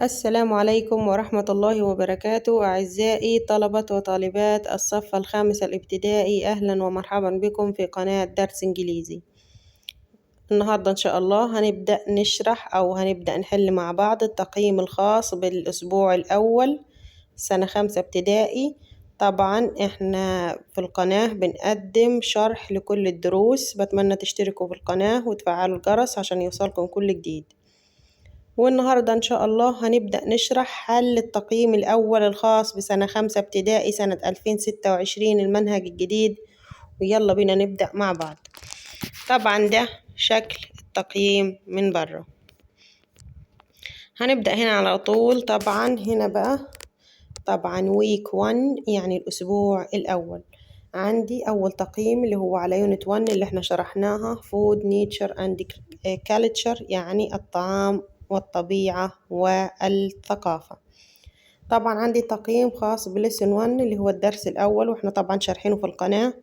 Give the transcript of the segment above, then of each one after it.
السلام عليكم ورحمة الله وبركاته. أعزائي طلبة وطالبات الصف الخامس الابتدائي، أهلا ومرحبا بكم في قناة درس إنجليزي. النهاردة إن شاء الله هنبدأ نشرح أو هنبدأ نحل مع بعض التقييم الخاص بالأسبوع الأول سنة خامسة ابتدائي. طبعا إحنا في القناة بنقدم شرح لكل الدروس، بتمنى تشتركوا في القناة وتفعلوا الجرس عشان يوصلكم كل جديد. والنهاردة إن شاء الله هنبدأ نشرح حل التقييم الأول الخاص بسنة خامسة ابتدائي سنة 2026 المنهج الجديد. ويلا بينا نبدأ مع بعض. طبعا ده شكل التقييم من بره. هنبدأ هنا على طول. طبعا هنا بقى طبعا week 1 يعني الأسبوع الأول. عندي أول تقييم اللي هو على يونت 1 اللي احنا شرحناها food nature and culture، يعني الطعام والطبيعة والثقافة. طبعا عندي تقييم خاص بليسن 1 اللي هو الدرس الأول، واحنا طبعا شارحينه في القناة.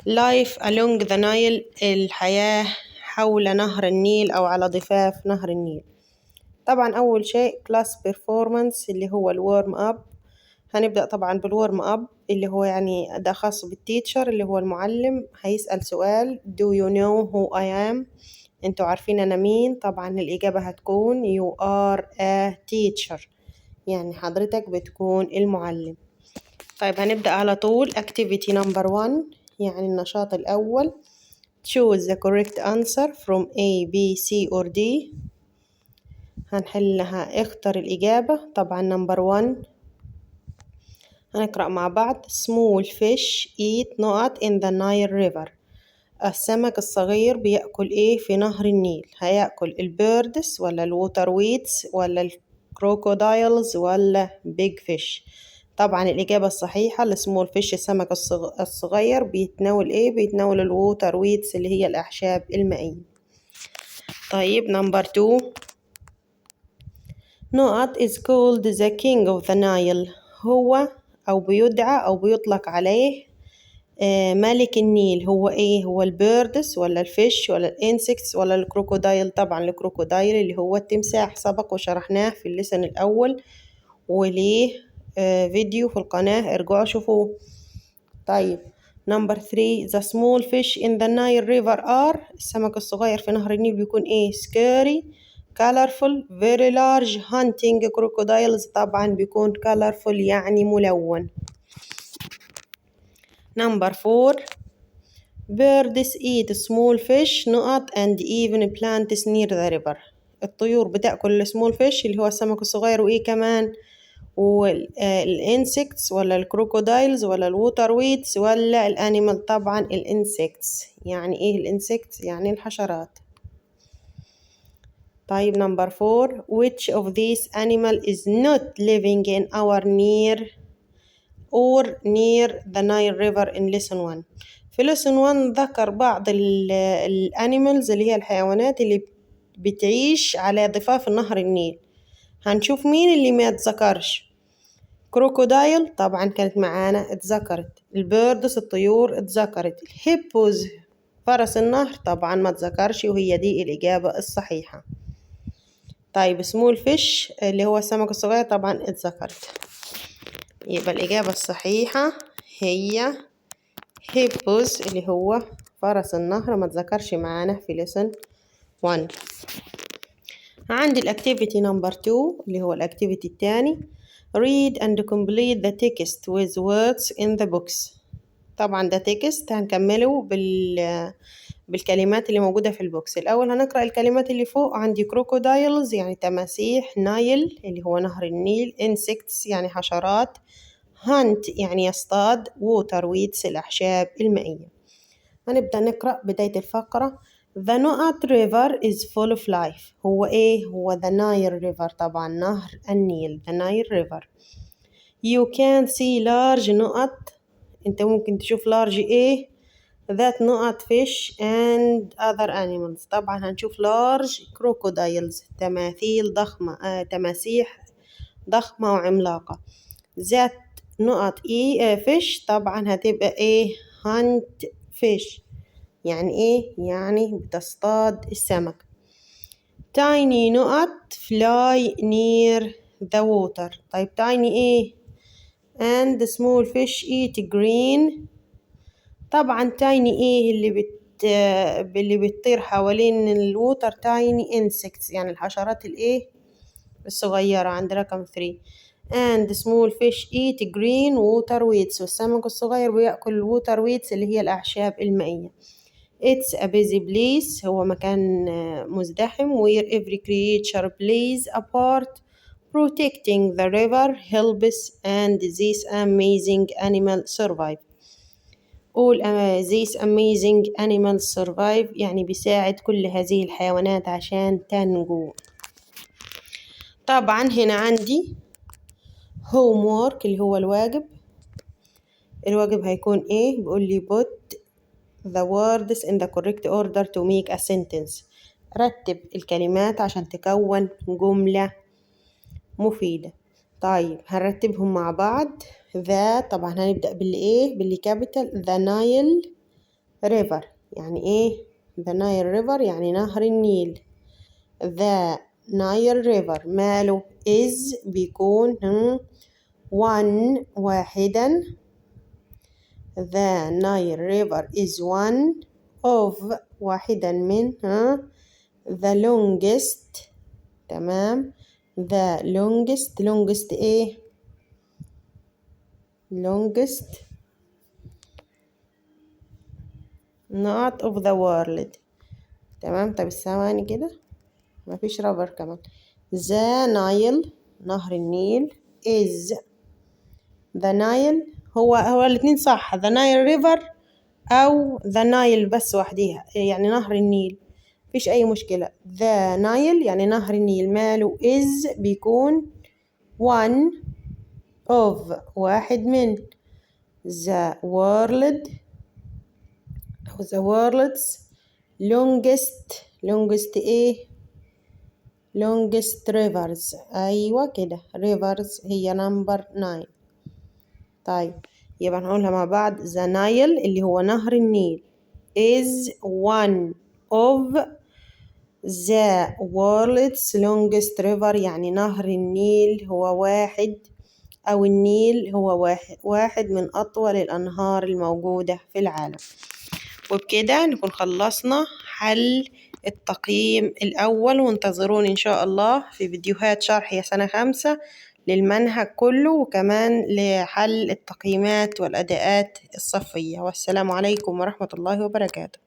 Life along the Nile، الحياة حول نهر النيل أو على ضفاف نهر النيل. طبعا أول شيء class performance اللي هو الورم أب. هنبدأ طبعا بالورم أب اللي هو يعني ده خاص بالتيتشر اللي هو المعلم. هيسأل سؤال do you know who I am؟ انتوا عارفين أنا مين؟ طبعا الإجابة هتكون you are a teacher، يعني حضرتك بتكون المعلم. طيب هنبدأ على طول activity number 1، يعني النشاط الأول choose the correct answer from A, B, C or D. هنحلها اختر الإجابة. طبعا number 1 هنقرأ مع بعض small fish eat not in the Nile river. السمك الصغير بيأكل ايه في نهر النيل؟ هيأكل البيردس ولا الووتر ويتس ولا الكروكودايلز ولا بيج فيش؟ طبعا الإجابة الصحيحة السمول فيش، السمك الصغير بيتناول ايه؟ بيتناول الووتر ويتس اللي هي الأعشاب المائية. طيب نمبر 2 نقط is called the king of the Nile. هو أو بيدعى أو بيطلق عليه ملك النيل. هو ايه؟ هو البيردس ولا الفيش ولا الانسكتس ولا الكروكودايل؟ طبعا الكروكودايل اللي هو التمساح، سبق وشرحناه في الليسن الأول وليه فيديو في القناة، ارجعوا شوفوه. طيب نمبر 3 the small fish in the Nile river are. السمك الصغير في نهر النيل بيكون ايه؟ scary colorful very large hunting crocodiles. طبعا بيكون colorful يعني ملون. نمبر 4 birds eat small fish نقط and even plants near the river. الطيور بتأكل السمول فيش اللي هو السمك الصغير وإيه كمان؟ والإنسكتس ولا الكروكودايلز ولا الووتر ويتس ولا الأنيمال؟ طبعا الإنسكتس. يعني إيه الإنسكتس؟ يعني الحشرات. طيب نمبر 4 which of these animal is not living in our near or near the Nile river in lesson 1. في lesson 1 ذكر بعض الانيمالز اللي هي الحيوانات اللي بتعيش على ضفاف نهر النيل. هنشوف مين اللي ما اتذكرش. كروكودايل طبعا كانت معانا اتذكرت، البيردس الطيور اتذكرت، الهيبوز فرس النهر طبعا ما اتذكرش وهي دي الإجابة الصحيحة. طيب سمول فيش اللي هو السمك الصغير طبعا اتذكرت، يبقى الإجابة الصحيحة هي هيبوز اللي هو فرس النهر، ما تذكرش معانا في لسن 1. عندي الأكتيفيتي نمبر 2 اللي هو الأكتيفيتي الثاني read and complete the text with words in the books. طبعا ده تكست هنكمله بالكلمات اللي موجودة في البوكس. الأول هنقرأ الكلمات اللي فوق. عندي كروكودايلز يعني تماسيح، نايل اللي هو نهر النيل، insects يعني حشرات، hunt يعني يصطاد، water weeds الأعشاب المائية. هنبدأ نقرأ بداية الفقرة. The Nile river is full of life. هو إيه؟ هو the Nile river طبعا نهر النيل the Nile river. You can see large نقط، أنت ممكن تشوف large إيه؟ that نقط fish and other animals. طبعا هنشوف large crocodiles تماثيل ضخمة تماسيح ضخمة وعملاقة. that نقط ايه فيش طبعا هتبقى ايه hunt fish، يعني ايه؟ يعني بتصطاد السمك. tiny نقط fly near the water. طيب tiny إيه؟ and small fish eat green. طبعا tiny إيه اللي بتطير حوالين الووتر؟ tiny insects يعني الحشرات الإيه الصغيرة عند رقم 3. and small fish eat green water weeds. والسمك الصغير بيأكل water weeds اللي هي الأعشاب المائية. It's a busy place. هو مكان مزدحم. where every creature plays a part. protecting the river helps and this amazing animal survive. all these amazing animals survive يعني بيساعد كل هذه الحيوانات عشان تنجو. طبعا هنا عندي homework اللي هو الواجب. الواجب هيكون ايه؟ بيقول لي put the words in the correct order to make a sentence. رتب الكلمات عشان تكون جملة مفيدة. طيب هنرتبهم مع بعض. طبعا هنبدأ باللي capital. the Nile river يعني ايه؟ the Nile river يعني نهر النيل. the Nile river ماله؟ is بيكون واحدا. the Nile river is one of واحدا من the longest. تمام. the longest ايه؟ longest not of the world. تمام. طب ثواني كده مفيش رابر كمان. the Nile نهر النيل is the Nile هو الاتنين صح. the Nile river أو the Nile بس وحديها يعني نهر النيل مفيش أي مشكلة. the Nile يعني نهر النيل ماله؟ is بيكون one of واحد من the world أو the world's longest إيه؟ longest rivers. أيوة كده rivers هي number 9. طيب يبقى هنقولها مع بعض. the Nile اللي هو نهر النيل is one of the world's longest river يعني نهر النيل هو واحد أو النيل هو واحد من أطول الأنهار الموجودة في العالم. وبكده نكون خلصنا حل التقييم الأول. وانتظروني إن شاء الله في فيديوهات شرح يا سنة 5 للمنهج كله وكمان لحل التقييمات والأداءات الصفية. والسلام عليكم ورحمة الله وبركاته.